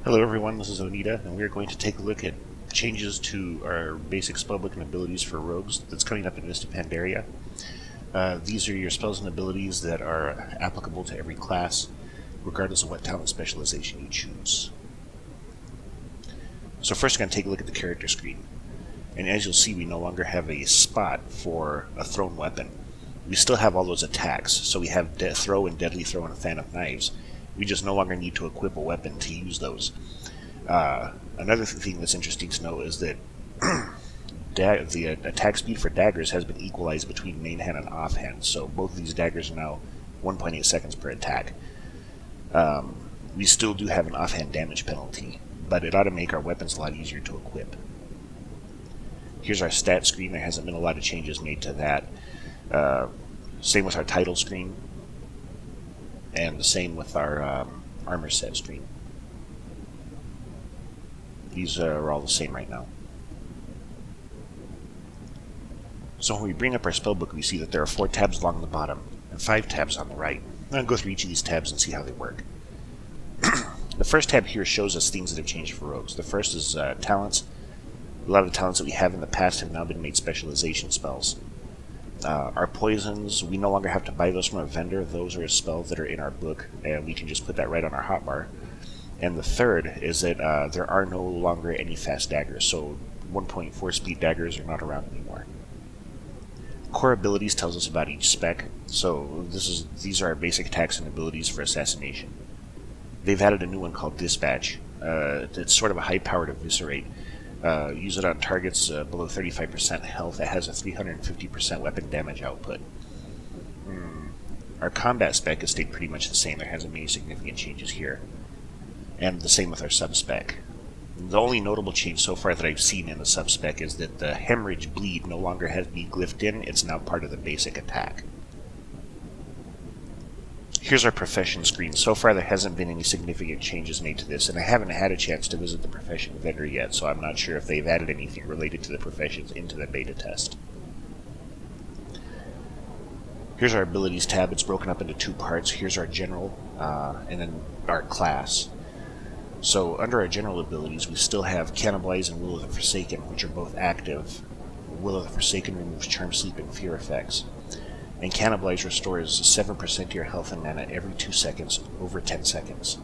Hello everyone, this is Onita, and we are going to take a look at changes to our basic spellbook and abilities for rogues that's coming up in Mists of Pandaria. These are your spells and abilities that are applicable to every class, regardless of what talent specialization you choose. So first we're going to take a look at the character screen. And as you'll see, we no longer have a spot for a thrown weapon. We still have all those attacks, so we have throw and deadly throw and a fan of knives. We just no longer need to equip a weapon to use those. Another thing that's interesting to know is that the attack speed for daggers has been equalized between main hand and offhand, so both of these daggers are now 1.8 seconds per attack. We still do have an offhand damage penalty, but it ought to make our weapons a lot easier to equip. Here's our stat screen. There hasn't been a lot of changes made to that. Same with our title screen, and the same with our armor set screen. These are all the same right now. So when we bring up our spellbook, we see that there are 4 tabs along the bottom and 5 tabs on the right. I'm going to go through each of these tabs and see how they work. The first tab here shows us things that have changed for rogues. The first is talents. A lot of the talents that we have in the past have now been made specialization spells. Our poisons, we no longer have to buy those from a vendor. Those are spells that are in our book, and we can just put that right on our hotbar. And the third is that there are no longer any fast daggers, so 1.4 speed daggers are not around anymore. Core abilities tells us about each spec, so these are our basic attacks and abilities for assassination. They've added a new one called Dispatch. It's sort of a high-powered eviscerate. Use it on targets below 35% health. It has a 350% weapon damage output. Our combat spec has stayed pretty much the same. There hasn't been any significant changes here. And the same with our sub-spec. The only notable change so far that I've seen in the sub-spec is that the hemorrhage bleed no longer has to be glyphed in. It's now part of the basic attack. Here's our profession screen. So far there hasn't been any significant changes made to this, and I haven't had a chance to visit the profession vendor yet, so I'm not sure if they've added anything related to the professions into the beta test. Here's our abilities tab. It's broken up into 2 parts. Here's our general, and then our class. So under our general abilities, we still have Cannibalize and Will of the Forsaken, which are both active. Will of the Forsaken removes Charm, Sleep, and Fear effects. And Cannibalize restores 7% to your health and mana every 2 seconds, over 10 seconds.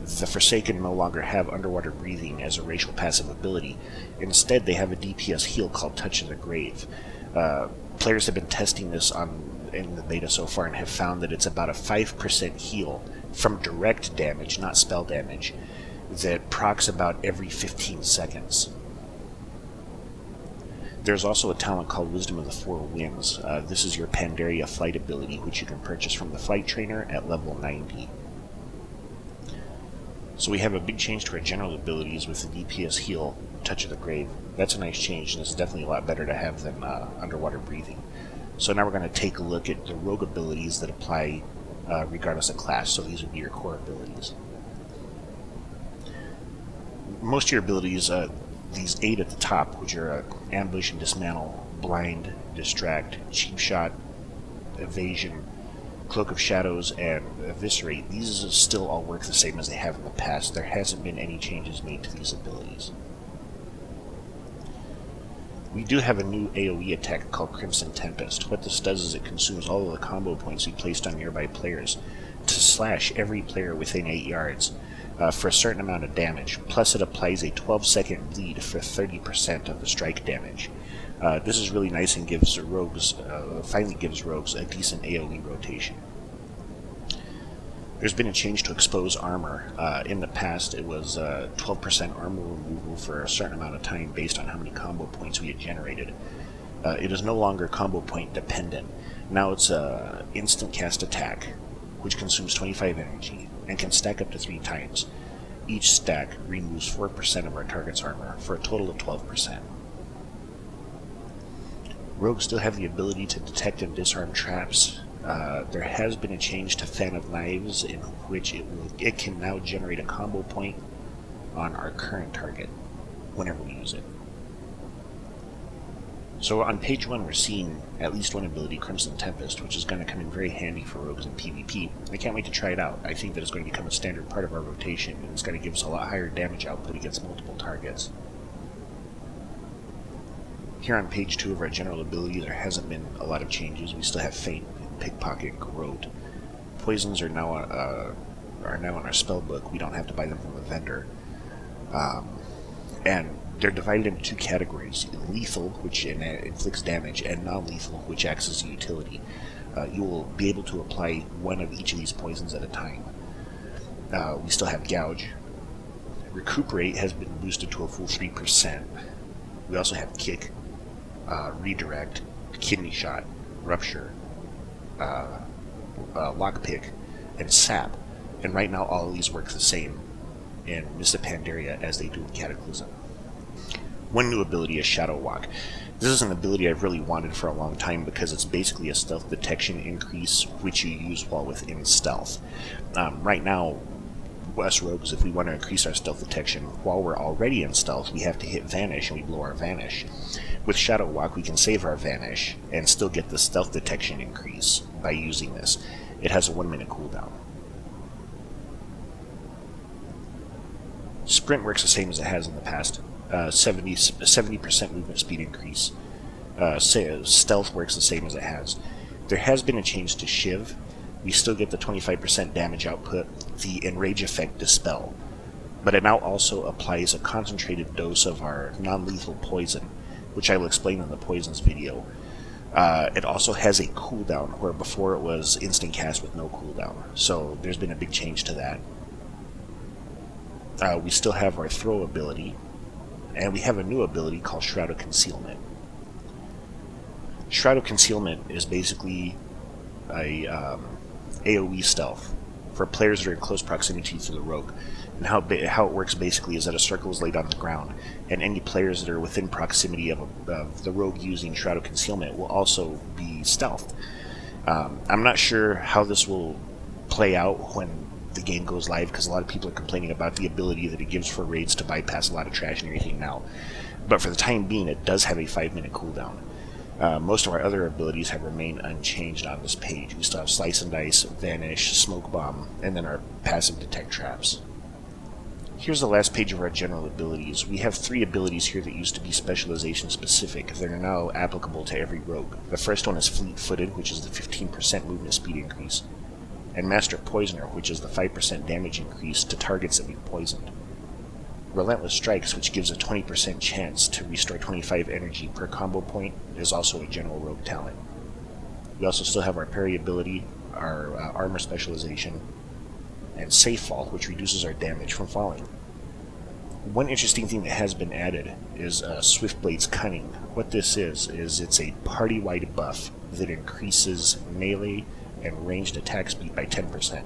The Forsaken no longer have underwater breathing as a racial passive ability. Instead, they have a DPS heal called Touch of the Grave. Players have been testing this in the beta so far and have found that it's about a 5% heal from direct damage, not spell damage, that procs about every 15 seconds. There's also a talent called Wisdom of the Four Winds. This is your Pandaria flight ability, which you can purchase from the flight trainer at level 90. So we have a big change to our general abilities with the DPS heal, Touch of the Grave. That's a nice change, and it's definitely a lot better to have than underwater breathing. So now we're going to take a look at the rogue abilities that apply regardless of class, so these would be your core abilities. Most of your abilities, these 8 at the top, which are Ambush and Dismantle, Blind, Distract, Cheap Shot, Evasion, Cloak of Shadows, and Eviscerate, these still all work the same as they have in the past. There hasn't been any changes made to these abilities. We do have a new AoE attack called Crimson Tempest. What this does is it consumes all of the combo points you placed on nearby players to slash every player within 8 yards for a certain amount of damage, plus it applies a 12-second bleed for 30% of the strike damage. This is really nice and gives rogues, finally gives rogues a decent AoE rotation. There's been a change to expose armor. In the past, it was 12% armor removal for a certain amount of time based on how many combo points we had generated. It is no longer combo point dependent. Now it's an instant cast attack, which consumes 25 energy and can stack up to 3 times. Each stack removes 4% of our target's armor for a total of 12%. Rogues still have the ability to detect and disarm traps. There has been a change to Fan of Knives in which it can now generate a combo point on our current target whenever we use it. So on page 1 we're seeing at least one ability, Crimson Tempest, which is going to come in very handy for rogues in PvP. I can't wait to try it out. I think that it's going to become a standard part of our rotation, and it's going to give us a lot higher damage output against multiple targets. Here on page 2 of our general ability, there hasn't been a lot of changes. We still have Feint, Pickpocket, and Garrote. Poisons are now on our spell book. We don't have to buy them from a vendor. And they're divided into 2 categories: lethal, which inflicts damage, and non-lethal, which acts as a utility. You will be able to apply one of each of these poisons at a time. We still have Gouge. Recuperate has been boosted to a full 3%. We also have Kick, Redirect, Kidney Shot, Rupture, Lockpick, and Sap. And right now all of these work the same in Mists of Pandaria as they do in Cataclysm. One new ability is Shadow Walk. This is an ability I've really wanted for a long time because it's basically a stealth detection increase which you use while within stealth. Right now, us rogues, if we want to increase our stealth detection while we're already in stealth, we have to hit Vanish and we blow our Vanish. With Shadow Walk we can save our Vanish and still get the stealth detection increase by using this. It has a 1-minute cooldown. Sprint works the same as it has in the past. 70% movement speed increase. Stealth works the same as it has. There has been a change to Shiv. We still get the 25% damage output, the Enrage effect Dispel, but it now also applies a concentrated dose of our non-lethal poison, which I will explain in the poisons video. It also has a cooldown, where before it was instant cast with no cooldown, so there's been a big change to that. We still have our throw ability, and we have a new ability called Shroud of Concealment. Shroud of Concealment is basically a AoE stealth for players that are in close proximity to the rogue. And how it works basically is that a circle is laid on the ground, and any players that are within proximity of the rogue using Shroud of Concealment will also be stealthed. I'm not sure how this will play out when the game goes live, because a lot of people are complaining about the ability that it gives for raids to bypass a lot of trash and everything now. But for the time being, it does have a 5-minute cooldown. Most of our other abilities have remained unchanged on this page. We still have Slice and Dice, Vanish, Smoke Bomb, and then our passive Detect Traps. Here's the last page of our general abilities. We have 3 abilities here that used to be specialization specific that are now applicable to every rogue. The first one is Fleet-Footed, which is the 15% movement speed increase, and Master Poisoner, which is the 5% damage increase to targets that we've poisoned. Relentless Strikes, which gives a 20% chance to restore 25 energy per combo point, is also a general rogue talent. We also still have our parry ability, our armor specialization, and Safe Fall, which reduces our damage from falling. One interesting thing that has been added is Swiftblade's Cunning. What this is it's a party-wide buff that increases melee and ranged attack speed by 10%.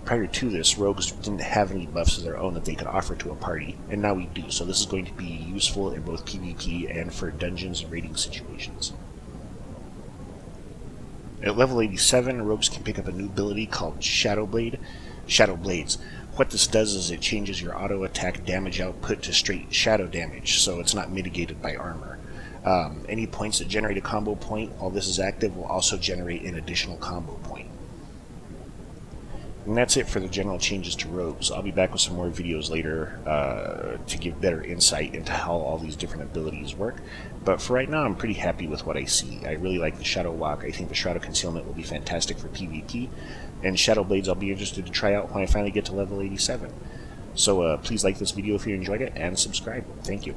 Prior to this, rogues didn't have any buffs of their own that they could offer to a party, and now we do, so this is going to be useful in both PvP and for dungeons and raiding situations. At level 87, rogues can pick up a new ability called Shadow Blades. What this does is it changes your auto attack damage output to straight shadow damage, so it's not mitigated by armor. Any points that generate a combo point while this is active will also generate an additional combo point. And that's it for the general changes to rogues. I'll be back with some more videos later to give better insight into how all these different abilities work. But for right now, I'm pretty happy with what I see. I really like the Shadow Walk. I think the Shroud of Concealment will be fantastic for PvP. And Shadow Blades I'll be interested to try out when I finally get to level 87. So please like this video if you enjoyed it, and subscribe. Thank you.